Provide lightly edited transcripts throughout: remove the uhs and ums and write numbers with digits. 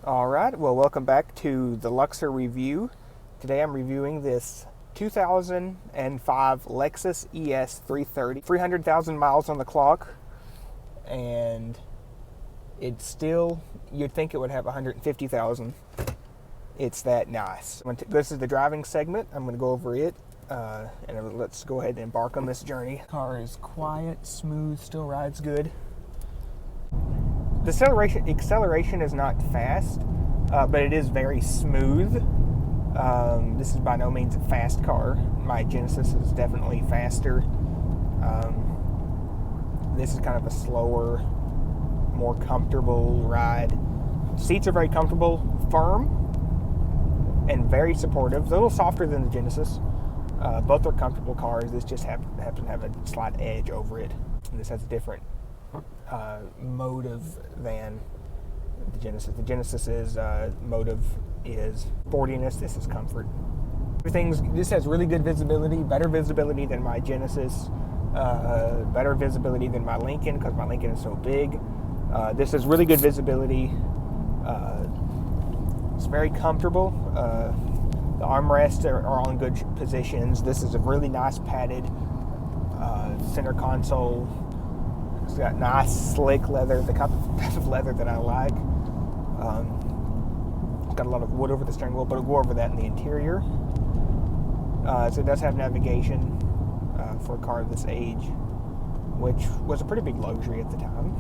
Alright, well welcome back to the Luxor review. Today I'm reviewing this 2005 Lexus ES 330. 300,000 miles on the clock, and it's still, you'd think it would have 150,000. It's that nice. This is the driving segment. I'm going to go over it, and let's go ahead and embark on this journey. The car is quiet, smooth, still rides good. The acceleration is not fast, but it is very smooth. This is by no means a fast car. My Genesis is definitely faster. This is kind of a slower, more comfortable ride. Seats are very comfortable, firm, and very supportive. They're a little softer than the Genesis. Both are comfortable cars. This just happens to have a slight edge over it. And this has a different motive than the Genesis. The Genesis's motive is sportiness. This is comfort. This has really good visibility, better visibility than my Genesis, better visibility than my Lincoln because my Lincoln is so big. This has really good visibility. It's very comfortable. The armrests are on good positions. This is a really nice padded center console. It's got nice, slick leather, the type of leather that I like. It's got a lot of wood over the steering wheel, but we'll go over that in the interior. So it does have navigation for a car of this age, which was a pretty big luxury at the time.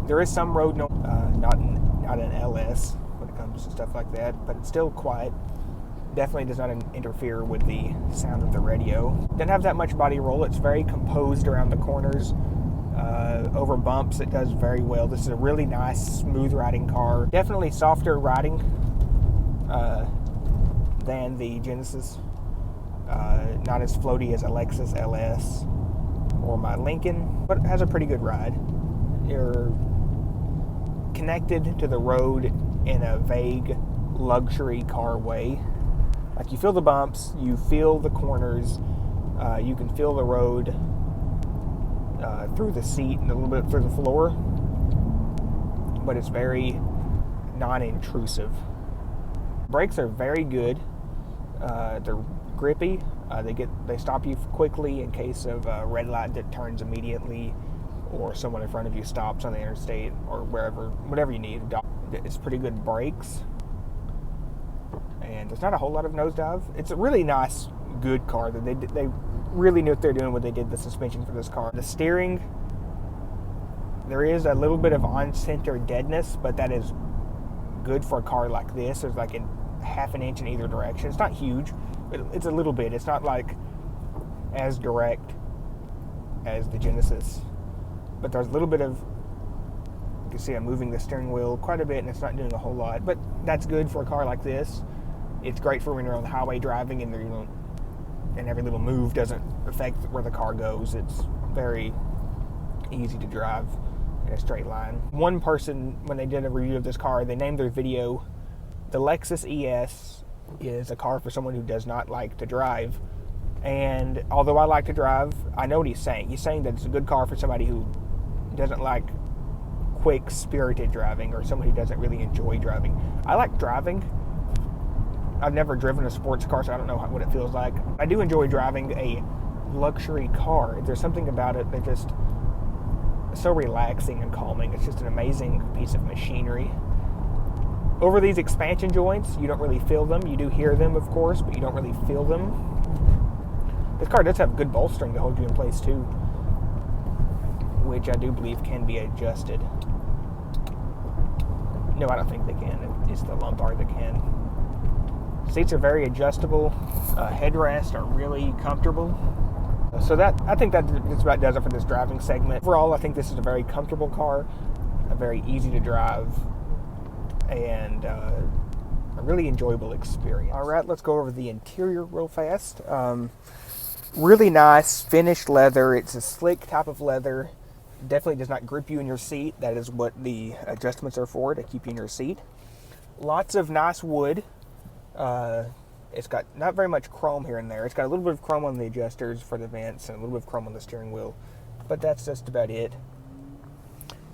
There is some road, not an LS when it comes to stuff like that, but it's still quiet. Definitely does not interfere with the sound of the radio. Doesn't have that much body roll. It's very composed around the corners. Over bumps, it does very well. This is a really nice, smooth riding car. Definitely softer riding than the Genesis. Not as floaty as a Lexus LS or my Lincoln, but it has a pretty good ride. You're connected to the road in a vague luxury car way. Like, you feel the bumps, you feel the corners, you can feel the road through the seat and a little bit through the floor, but it's very non-intrusive. Brakes are very good. They're grippy. They stop you quickly in case of a red light that turns immediately, or someone in front of you stops on the interstate or whatever you need. It's pretty good brakes. And there's not a whole lot of nosedive. It's a really nice, good car. They really knew what they're doing when they did the suspension for this car. The steering, there is a little bit of on-center deadness, but that is good for a car like this. There's like a half an inch in either direction. It's not huge, but it's a little bit. It's not like as direct as the Genesis, but there's a little bit of, you can see I'm moving the steering wheel quite a bit and it's not doing a whole lot, but that's good for a car like this. It's great for when you're on the highway driving and and every little move doesn't affect where the car goes. It's very easy to drive in a straight line. One person, when they did a review of this car, they named their video, "The Lexus ES is a car for someone who does not like to drive." And although I like to drive, I know what he's saying. He's saying that it's a good car for somebody who doesn't like quick, spirited driving, or someone who doesn't really enjoy driving. I like driving. I've never driven a sports car, so I don't know what it feels like. I do enjoy driving a luxury car. There's something about it that just is so relaxing and calming. It's just an amazing piece of machinery. Over these expansion joints, you don't really feel them. You do hear them, of course, but you don't really feel them. This car does have good bolstering to hold you in place too, which I do believe can be adjusted. No, I don't think they can. It's the lumbar that can. Seats are very adjustable. Headrests are really comfortable. So I think that just about does it for this driving segment. Overall, I think this is a very comfortable car, a very easy to drive, and a really enjoyable experience. All right, let's go over the interior real fast. Really nice finished leather. It's a slick type of leather. Definitely does not grip you in your seat. That is what the adjustments are for, to keep you in your seat. Lots of nice wood. It's got not very much chrome here and there. It's got a little bit of chrome on the adjusters for the vents and a little bit of chrome on the steering wheel, but that's just about it.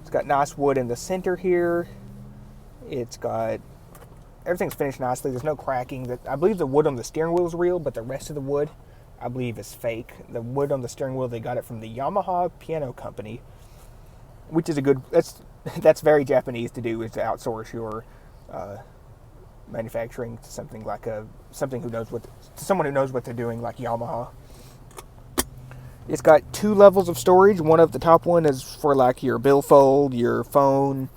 It's It's got nice wood in the center here. It's got, everything's finished nicely. There's no cracking. I believe the wood on the steering wheel is real, but the rest of the wood, I believe, is fake. The wood on the steering wheel, they got it from the Yamaha Piano Company, which is a good, that's very Japanese to do, is to outsource your manufacturing to something like someone who knows what they're doing, like Yamaha. It's got 2 levels of storage. One of the top one is for like your billfold, your phone,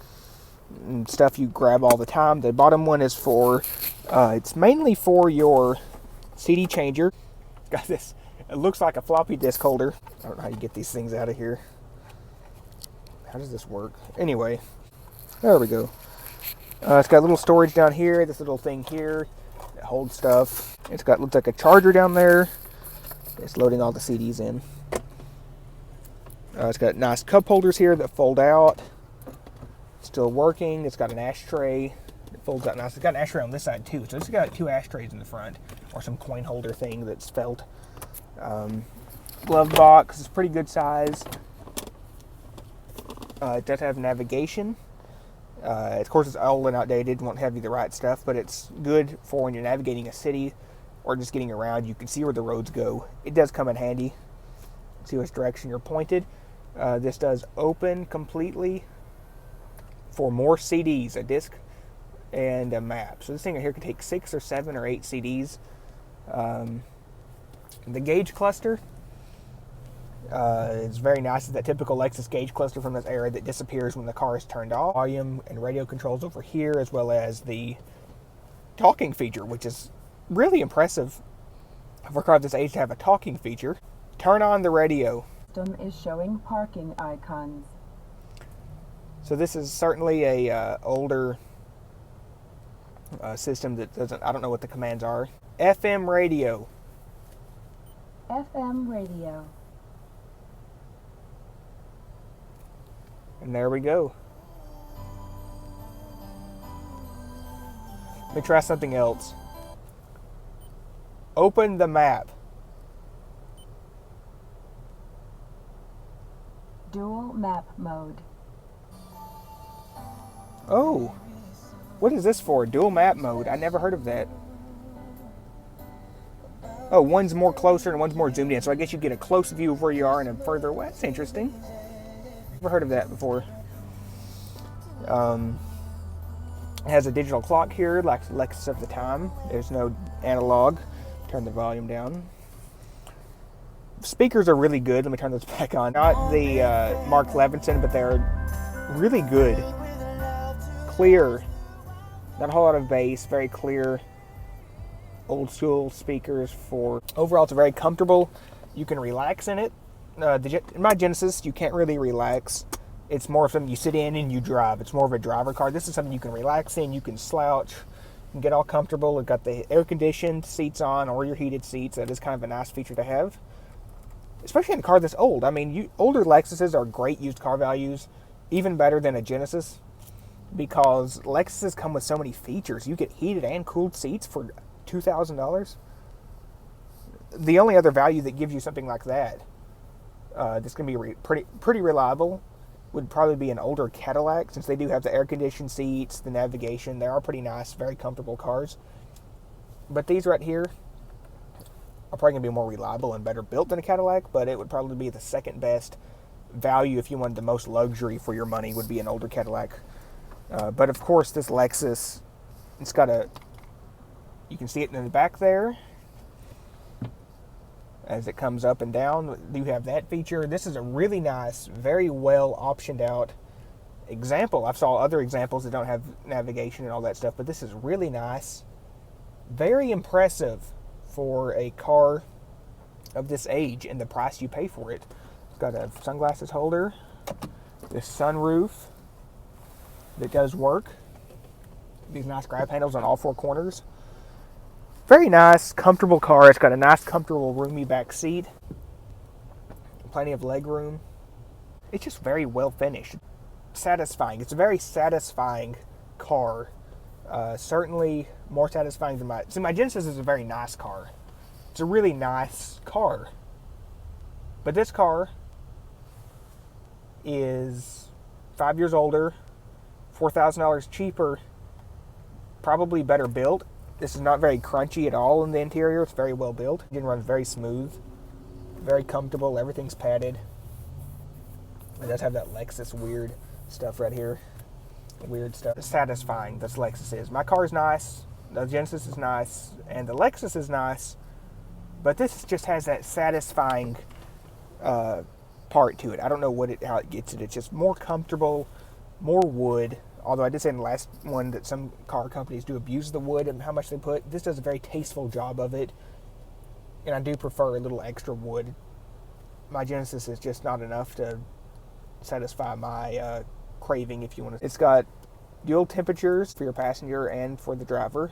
and stuff you grab all the time. The bottom one is for, it's mainly for your CD changer. It's got this, it looks like a floppy disk holder. I don't know how you get these things out of here. How does this work? Anyway, there we go. It's got a little storage down here, this little thing here that holds stuff. It's got, looks like a charger down there. It's loading all the CDs in. It's got nice cup holders here that fold out. Still working. It's got an ashtray that folds out nice. It's got an ashtray on this side too, so it's got 2 ashtrays in the front, or some coin holder thing that's felt. Glove box is pretty good size. It does have navigation. Of course, it's old and outdated, won't have you the right stuff, but it's good for when you're navigating a city or just getting around. You can see where the roads go. It does come in handy. See which direction you're pointed. This does open completely for more CDs, a disc and a map. So this thing right here could take 6 or 7 or 8 CDs. The gauge cluster is very nice. It's that typical Lexus gauge cluster from this era that disappears when the car is turned off. Volume and radio controls over here, as well as the talking feature, which is really impressive for a car of this age to have a talking feature. Turn on the radio. System is showing parking icons. So this is certainly a older system that doesn't, I don't know what the commands are. FM radio. FM radio. And there we go. Let me try something else. Open the map. Dual map mode. Oh, what is this for? Dual map mode. I never heard of that. Oh, one's more closer and one's more zoomed in. So I guess you get a close view of where you are and a further away. That's interesting. Never heard of that before. It has a digital clock here, like Lexus of the time. There's no analog. Turn the volume down. Speakers are really good. Let me turn those back on. Not the Mark Levinson, but they're really good. Clear. Not a whole lot of bass. Very clear. Old school speakers for... Overall, it's very comfortable. You can relax in it. In my Genesis, you can't really relax. It's more something you sit in and you drive. It's more of a driver car. This is something you can relax in. You can slouch. You can get all comfortable. It's got the air-conditioned seats on, or your heated seats. That is kind of a nice feature to have. Especially in a car that's old. I mean, older Lexuses are great used car values. Even better than a Genesis. Because Lexuses come with so many features. You get heated and cooled seats for $2,000. The only other value that gives you something like that, that's going to be pretty reliable, would probably be an older Cadillac, since they do have the air-conditioned seats, the navigation. They are pretty nice, very comfortable cars. But these right here are probably going to be more reliable and better built than a Cadillac, but it would probably be the second best value if you wanted the most luxury for your money, would be an older Cadillac. But of course, this Lexus, it's got you can see it in the back there. As it comes up and down, you have that feature. This is a really nice, very well optioned out example. I've saw other examples that don't have navigation and all that stuff, but this is really nice. Very impressive for a car of this age and the price you pay for it. It's got a sunglasses holder, this sunroof that does work. These nice grab handles on all 4 corners. Very nice, comfortable car. It's got a nice, comfortable, roomy back seat. Plenty of leg room. It's just very well finished. Satisfying. It's a very satisfying car. Certainly more satisfying than my Genesis is a very nice car. It's a really nice car. But this car is 5 years older, $4,000 cheaper, probably better built. This is not very crunchy at all in the interior. It's very well built. It runs very smooth, very comfortable. Everything's padded. It does have that Lexus weird stuff right here. Weird stuff. It's satisfying, this Lexus is. My car's nice, the Genesis is nice, and the Lexus is nice, but this just has that satisfying part to it. I don't know how it gets it. It's just more comfortable, more wood. Although I did say in the last one that some car companies do abuse the wood and how much they put. This does a very tasteful job of it, and I do prefer a little extra wood. My Genesis is just not enough to satisfy my craving, if you want to. It's got dual temperatures for your passenger and for the driver.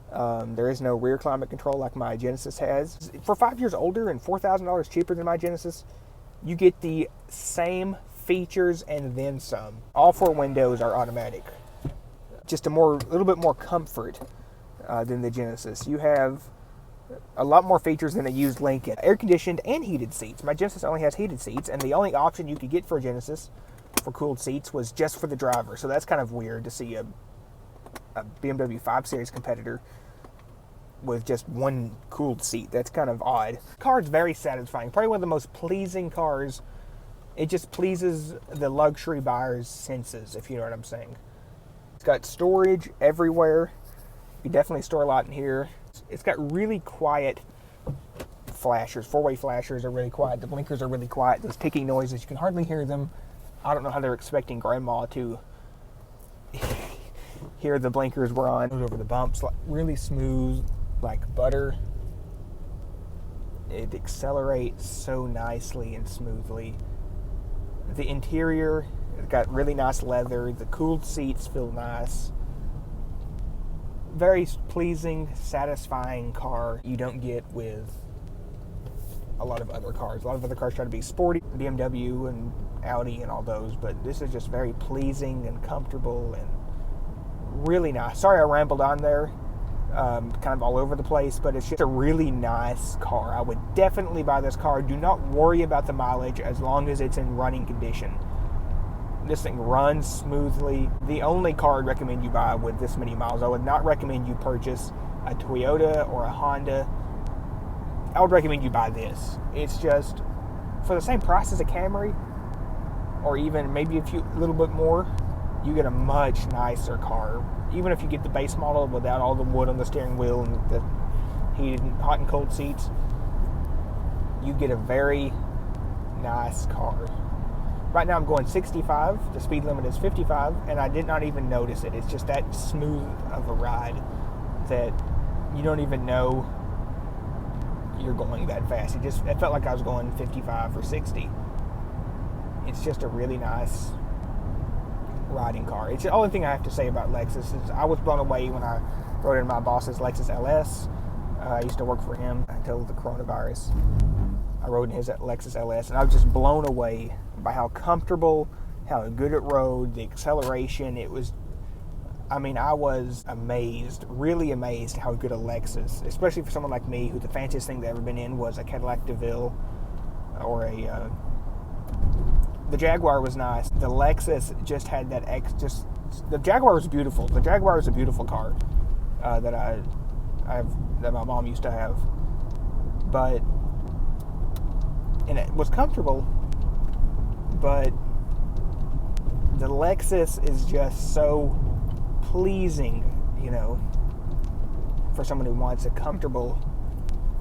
There is no rear climate control like my Genesis has. For 5 years older and $4,000 cheaper than my Genesis, you get the same features and then some. All 4 windows are automatic. Just a little bit more comfort than the Genesis. You have a lot more features than a used Lincoln. Air conditioned and heated seats. My Genesis only has heated seats, and the only option you could get for a Genesis for cooled seats was just for the driver. So that's kind of weird to see a BMW 5 Series competitor with just one cooled seat. That's kind of odd. The car is very satisfying. Probably one of the most pleasing cars. It just pleases the luxury buyer's senses, if you know what I'm saying. It's got storage everywhere. You can definitely store a lot in here. It's got really quiet flashers. 4-way flashers are really quiet. The blinkers are really quiet. Those ticking noises, you can hardly hear them. I don't know how they're expecting grandma to hear the blinkers were on. Over the bumps, really smooth, like butter. It accelerates so nicely and smoothly. The interior, it's got really nice leather. The cooled seats feel nice. Very pleasing, satisfying car you don't get with a lot of other cars. A lot of other cars try to be sporty, BMW and Audi and all those, but this is just very pleasing and comfortable and really nice. Sorry I rambled on there, kind of all over the place, but it's just a really nice car. I would definitely buy this car. Do not worry about the mileage as long as it's in running condition. This thing runs smoothly. The only car I'd recommend you buy with this many miles, I would not recommend you purchase a Toyota or a Honda. I would recommend you buy this. It's just, for the same price as a Camry, or even maybe a little bit more, you get a much nicer car. Even if you get the base model without all the wood on the steering wheel and the heated hot and cold seats, you get a very nice car. Right now I'm going 65. The speed limit is 55, and I did not even notice it. It's just that smooth of a ride that you don't even know you're going that fast. It felt like I was going 55 or 60. It's just a really nice riding car. It's the only thing I have to say about Lexus is I was blown away when I rode in my boss's Lexus LS. I used to work for him until the coronavirus. I rode in his Lexus LS, and I was just blown away by how comfortable, how good it rode, the acceleration. I was amazed, really amazed how good a Lexus, especially for someone like me who the fanciest thing they've ever been in was a Cadillac DeVille or the Jaguar was nice. The Lexus just had that the Jaguar was beautiful. The Jaguar is a beautiful car that my mom used to have. And it was comfortable, but the Lexus is just so pleasing, for someone who wants a comfortable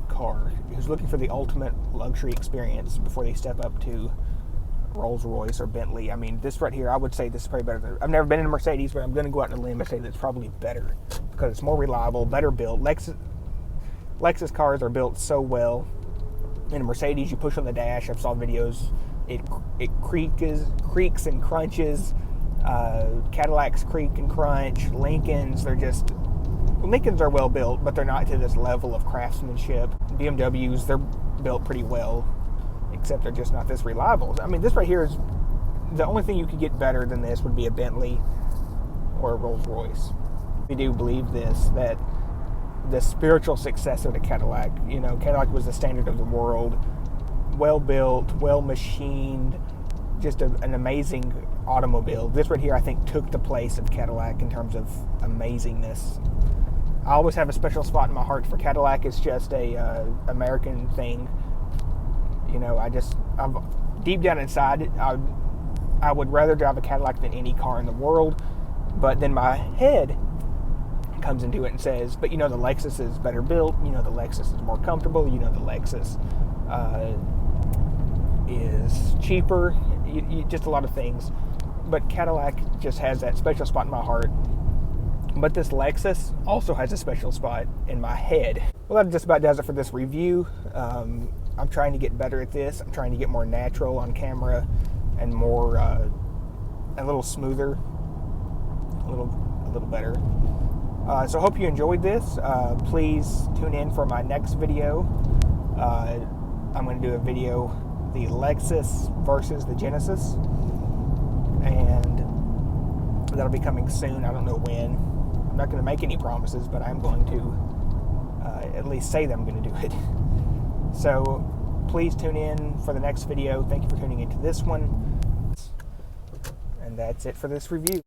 car, who's looking for the ultimate luxury experience before they step up to Rolls-Royce or Bentley. I mean, this right here, I would say this is probably better than... I've never been in a Mercedes, but I'm going to go out on a limb and say that it's probably better because it's more reliable, better built. Lexus cars are built so well. In a Mercedes, you push on the dash. I've saw videos. It creaks and crunches. Cadillacs creak and crunch. Lincolns are well built, but they're not to this level of craftsmanship. BMWs, they're built pretty well, except they're just not this reliable. I mean, this right here is the only thing you could get better than this would be a Bentley or a Rolls-Royce. We do believe this, that the spiritual successor to Cadillac, Cadillac was the standard of the world, well built, well machined, just an amazing automobile. This right here, I think, took the place of Cadillac in terms of amazingness. I always have a special spot in my heart for Cadillac. It's just a American thing. You know, I'm deep down inside, I would rather drive a Cadillac than any car in the world. But then my head comes into it and says, but you know, the Lexus is better built. You know, the Lexus is more comfortable. You know, the Lexus is cheaper. Just a lot of things. But Cadillac just has that special spot in my heart. But this Lexus also has a special spot in my head. Well, that just about does it for this review. I'm trying to get better at this. I'm trying to get more natural on camera and more, a little smoother, a little better. So I hope you enjoyed this. Please tune in for my next video. I'm going to do a video, the Lexus versus the Genesis, and that'll be coming soon. I don't know when. I'm not going to make any promises, but I'm going to at least say that I'm going to do it. So please tune in for the next video. Thank you for tuning into this one. And that's it for this review.